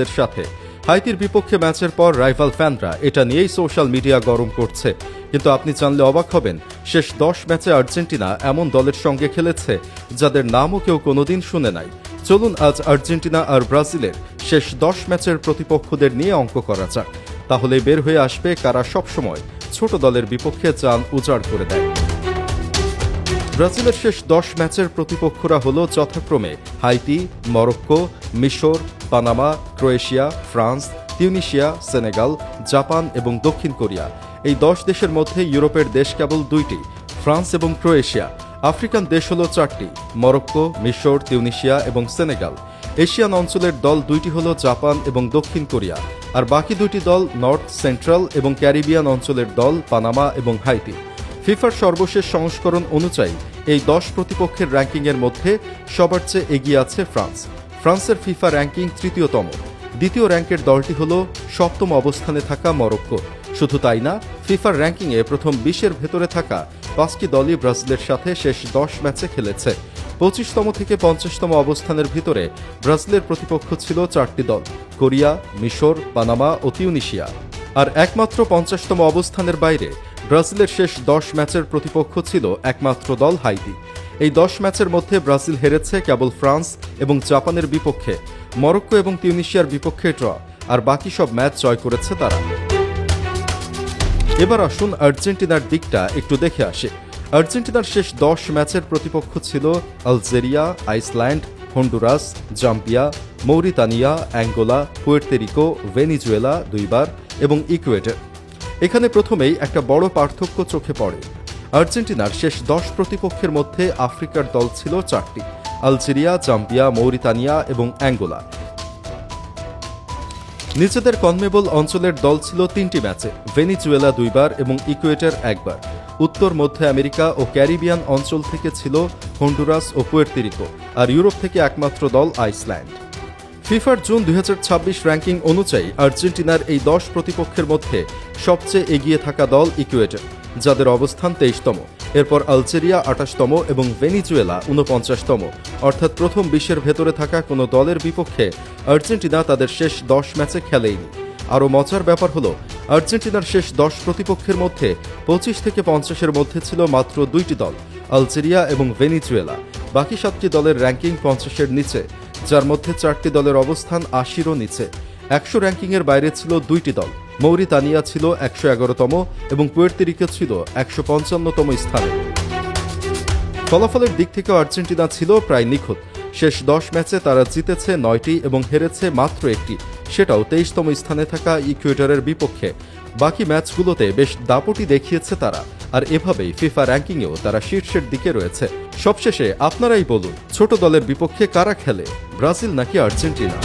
দের সাথে হাইতির বিপক্ষে ম্যাচের পর রাইভাল ফ্যানরা এটা নিয়েই সোশ্যাল মিডিয়া গরম করছে। কিন্তু আপনি জানলে অবাক হবেন, শেষ 10 ম্যাচে আর্জেন্টিনা এমন দলের সঙ্গে খেলেছে যাদের নামও কেউ কোনোদিন শুনে নাই। চলুন আজ আর্জেন্টিনা আর ব্রাজিলের শেষ 10 ম্যাচের প্রতিপক্ষদের নিয়ে অঙ্ক করা যাক। তাহলে বের হয়ে আসবে কারা সবসময় ছোট দলের বিপক্ষে জান উজাড় করে দেয়। ব্রাজিলের শেষ 10 ম্যাচের প্রতিপক্ষরা হল যথাক্রমে হাইতি, মরক্কো, মিশর, Panama, Croatia, France, Tunisia, Senegal, Japan এবং দক্ষিণ কোরিয়া। এই 10 দেশের মধ্যে ইউরোপের দেশ কেবল 2টি, ফ্রান্স এবং ক্রোয়েশিয়া। আফ্রিকান দেশ হল 4টি, মরক্কো, মিশর, তিউনিশিয়া এবং সেনেগাল। এশিয়ান অঞ্চলের দল 2টি হল জাপান এবং দক্ষিণ কোরিয়া, আর বাকি 2টি দল নর্থ, সেন্ট্রাল এবং ক্যারিবিয়ান অঞ্চলের দল পানামা এবং হাইতি। ফিফার সর্বশেষ সংস্করণ অনুযায়ী এই 10 প্রতিপক্ষের র্যাঙ্কিংয়ের মধ্যে সবার চেয়ে এগিয়ে আছে ফ্রান্স। ফ্রান্সের ফিফা র্যাঙ্কিং 3য়তম। দ্বিতীয় র্যাঙ্কের দলটি হল 7ম অবস্থানে থাকা মরক্কো। শুধু তাই না, ফিফার র্যাঙ্কিংয়ে প্রথম 20-এর ভেতরে থাকা 5টি দলই ব্রাজিলের সাথে শেষ 10 ম্যাচে খেলেছে। 25তম থেকে 50তম অবস্থানের ভিতরে ব্রাজিলের প্রতিপক্ষ ছিল 4টি দল, কোরিয়া, মিশর, পানামা ও তিউনিশিয়া। আর একমাত্র 50তম অবস্থানের বাইরে ব্রাজিলের শেষ 10 ম্যাচের প্রতিপক্ষ ছিল একমাত্র দল হাইতি। এই 10 ম্যাচের মধ্যে ব্রাজিল হেরেছে কেবল ফ্রান্স এবং জাপানের বিপক্ষে, মরক্কো এবং তিউনিশিয়ার বিপক্ষে ড্র, আর বাকি সব ম্যাচ জয় করেছে তারা। এবার আসুন আর্জেন্টিনার দিকটা একটু দেখে আসে। আর্জেন্টিনার শেষ 10 ম্যাচের প্রতিপক্ষ ছিল Algeria, Iceland, Honduras, Zambia, Mauritania, Angola, Puerto Rico, Venezuela 2 বার এবং ইকুয়েডর। এখানে প্রথমেই একটা বড় পার্থক্য চোখে পড়ে। আর্জেন্টিনার শেষ 10 প্রতিপক্ষের মধ্যে আফ্রিকার দল ছিল 4টি, আলজেরিয়া, জাম্বিয়া, মৌরিতানিয়া এবং অ্যাঙ্গোলা। নিজেদের কনমেবল অঞ্চলের দল ছিল 3টি ম্যাচে, ভেনিজুয়েলা 2 বার এবং ইকুয়েডর 1 বার। উত্তর মধ্য আমেরিকা ও ক্যারিবিয়ান অঞ্চল থেকে ছিল হন্ডুরাস ও পুয়ের্তো রিকো, আর ইউরোপ থেকে একমাত্র দল আইসল্যান্ড। ফিফার জুন 2026 র্যাঙ্কিং অনুযায়ী আর্জেন্টিনার এই 10 প্রতিপক্ষের মধ্যে সবচেয়ে এগিয়ে থাকা দল ইকুয়েডর, যাদের অবস্থান 23তম। এরপর আলজেরিয়া 28তম এবং ভেনিজুয়েলা 49তম। অর্থাৎ প্রথম 20-এর ভেতরে থাকা কোনো দলের বিপক্ষে আর্জেন্টিনা তাদের শেষ 10 ম্যাচে খেলেইনি। আরও মজার ব্যাপার হলো, আর্জেন্টিনার শেষ 10 প্রতিপক্ষের মধ্যে 25 থেকে 50-এর মধ্যে ছিল মাত্র 2টি দল, আলজেরিয়া এবং ভেনিজুয়েলা। বাকি 7টি দলের র্যাঙ্কিং 50-এর নিচে, যার মধ্যে 4টি দলের অবস্থান 80-রও নিচে। 100 র্যাঙ্কিংয়ের বাইরে ছিল 2টি দল, মৌরিতানিয়া ছিল 111তম এবং পুয়ের্তো রিকো ছিল 155তম স্থানে। ফলাফলের দিক থেকে আর্জেন্টিনা ছিল প্রায় নিখুঁত। শেষ 10 ম্যাচে তারা জিতেছে 9টি এবং হেরেছে মাত্র 1টি, সেটাও 23তম স্থানে থাকা ইকুয়েডরের বিপক্ষে। বাকি ম্যাচগুলোতে বেশ দাপটি দেখিয়েছে তারা, আর এভাবেই ফিফা র্যাঙ্কিংয়েও তারা শীর্ষের দিকে রয়েছে। সবশেষে আপনারাই বলুন, ছোট দলের বিপক্ষে কারা খেলে, ব্রাজিল নাকি আর্জেন্টিনা?